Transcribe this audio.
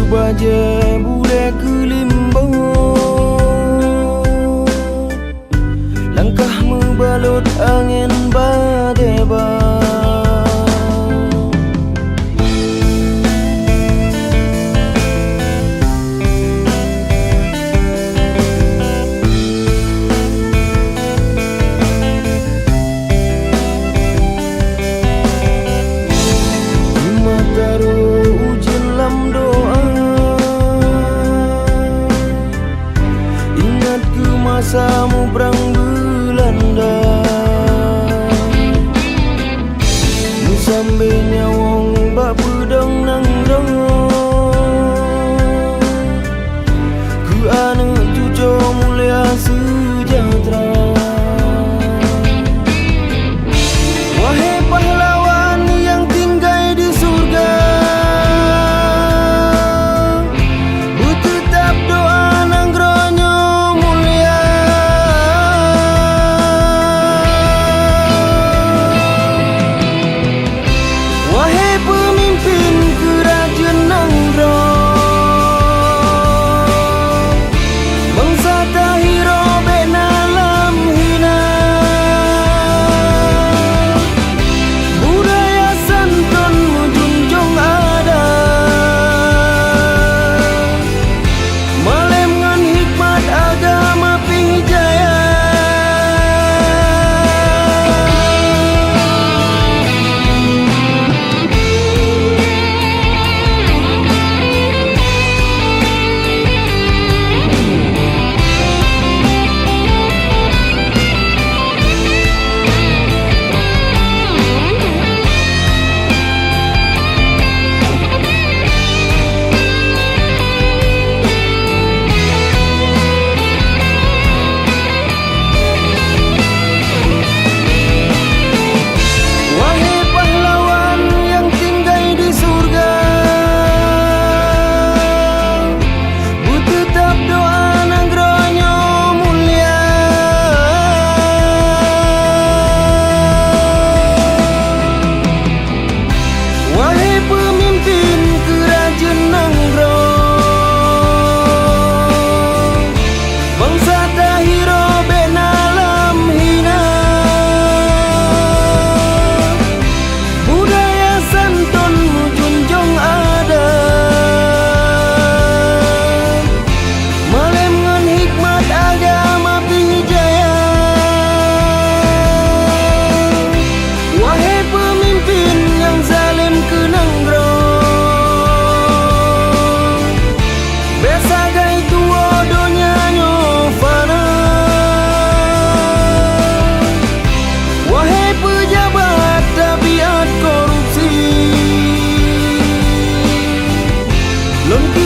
baje bude kelimbo, langkahmu balut angin badeba. Masamu berang Belanda, mu sambil nyawong bak pedang nang dong, ku anu cuco mulia sejahtera. Wahai pahlawan yang tinggal di surga, tetap doa nang gronyo mulia. Wahai pemimpin kerajaan Nanggro, bangsa tahiro benalam hina, budaya santun junjung ada, malem ngan hikmat agama pijaya. Lengkap